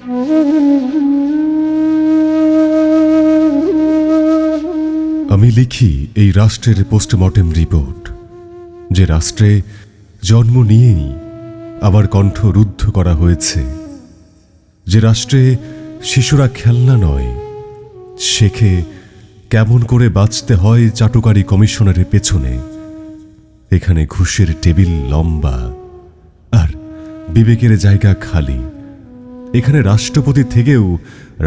আমি লিখি এই রাষ্ট্রের পোস্টমর্টেম রিপোর্ট, যে রাষ্ট্রে জন্ম নিয়েই আবার কণ্ঠ রুদ্ধ করা হয়েছে, যে রাষ্ট্রে শিশুরা খেলনা নয়, শেখে কেমন করে বাঁচতে হয় চাটুকারি কমিশনারের পেছনে। এখানে ঘুষের টেবিল লম্বা আর বিবেকের জায়গা খালি। এখানে রাষ্ট্রপতি থেকেও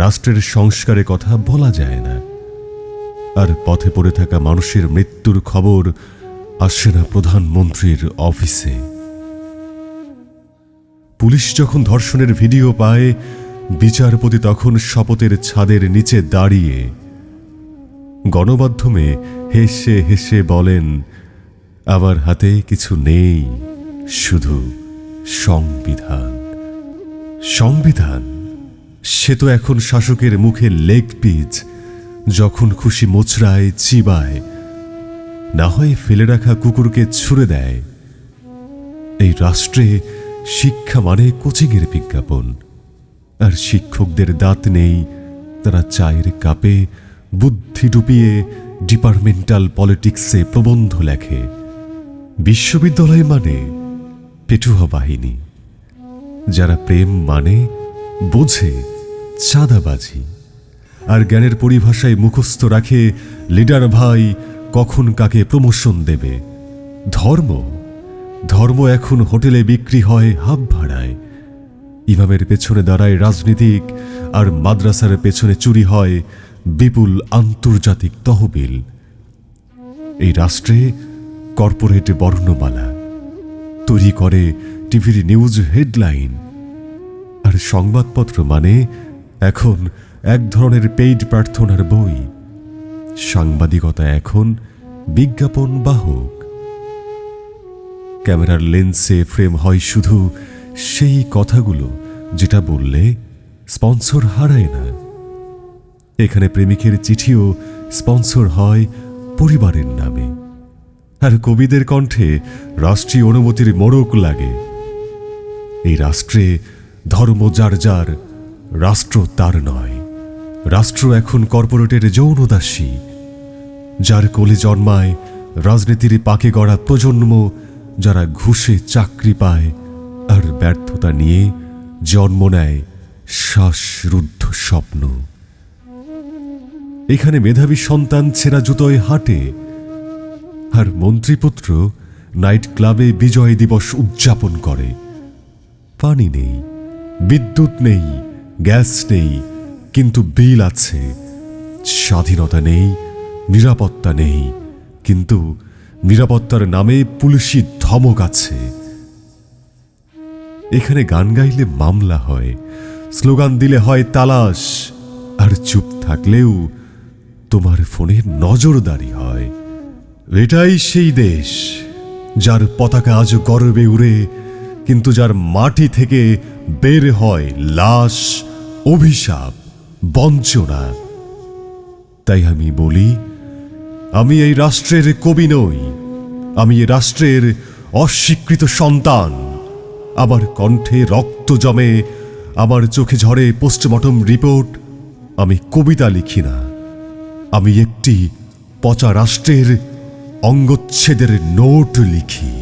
রাষ্ট্রের সংস্কারের কথা বলা যায় না, আর পথে পড়ে থাকা মানুষের মৃত্যুর খবর আসে না প্রধানমন্ত্রীর অফিসে। পুলিশ যখন ধর্ষণের ভিডিও পায়, বিচারপতি তখন শপথের ছাদের নিচে দাঁড়িয়ে গণমাধ্যমে হেসে হেসে বলেন, আমার হাতে কিছু নেই, শুধু সংবিধান। সংবিধান সে তো এখন শাসকের মুখে লেগ পিস, যখন খুশি মোচড়ায়, চিবায়, না হয় ফেলে রাখা কুকুরকে ছুঁড়ে দেয়। এই রাষ্ট্রে শিক্ষা মানে কোচিংয়ের বিজ্ঞাপন, আর শিক্ষকদের দাঁত নেই, তারা চায়ের কাপে বুদ্ধি ডুবিয়ে ডিপার্টমেন্টাল পলিটিক্সে প্রবন্ধ লেখে। বিশ্ববিদ্যালয় মানে পেটুয়া বাহিনী, যারা প্রেম মানে বোঝে চাঁদাবাজি, আর জ্ঞানের পরিভাষায় মুখস্থ রাখে লিডার ভাই কখন কাকে প্রমোশন দেবে। ধর্ম ধর্ম এখন হোটেলে বিক্রি হয় হাফ ভাড়ায়। ইমামের পেছনে দাঁড়ায় রাজনীতিক, আর মাদ্রাসার পেছনে চুরি হয় বিপুল আন্তর্জাতিক তহবিল। এই রাষ্ট্রে কর্পোরেট বর্ণমালা তৈরি করে টিভির নিউজ হেডলাইন, আর সংবাদপত্র মানে এখন এক ধরনের পেইড প্রার্থনার বই। সাংবাদিকতা এখন বিজ্ঞাপন বাহক। ক্যামেরার লেন্সে ফ্রেম হয় শুধু সেই কথাগুলো যেটা বললে স্পন্সর হারায় না। এখানে প্রেমিকের চিঠিও স্পন্সর হয় পরিবারের নামে, আর কবিদের কণ্ঠে রাষ্ট্রীয় অনুমতির মোড়ক লাগে। এই রাষ্ট্রে ধর্ম যার যার, রাষ্ট্র তার নয়। রাষ্ট্র এখন কর্পোরেটের যৌনদাসী, যার কোলে জন্মায় রাজনীতির পাকে গড়া প্রজন্ম, যারা ঘুষে চাকরি পায় আর ব্যর্থতা নিয়ে জন্ম নেয় শ্বাসরুদ্ধ স্বপ্ন। এখানে মেধাবী সন্তান ছেঁড়া জুতোয় হাঁটে, আর মন্ত্রীপুত্র নাইট ক্লাবে বিজয় দিবস উদযাপন করে। পানি নেই, বিদ্যুৎ নেই, গ্যাস নেই, কিন্তু বিল আছে। স্বাধীনতা নেই, নিরাপত্তা নেই, কিন্তু নিরাপত্তার নামে পুলিশি ধমক আছে। এখানে গান গাইলে মামলা হয়, স্লোগান দিলে হয় তালাশ, আর চুপ থাকলেও তোমার ফোনে নজরদারি হয়। এটাই সেই দেশ যার পতাকা আজ গর্বে উড়ে, কিন্তু যার মাটি থেকে বের হয় লাশ, অভিশাপ, বঞ্চনা। তাই আমি বলি, আমি এই রাষ্ট্রের কবি নই, আমি এই রাষ্ট্রের অস্বীকৃত সন্তান। আমার কণ্ঠে রক্ত জমে, আমার চোখে ঝরে পোস্টমর্টম রিপোর্ট। আমি কবিতা লিখি না, আমি একটি পচা রাষ্ট্রের অঙ্গচ্ছেদের নোট লিখি।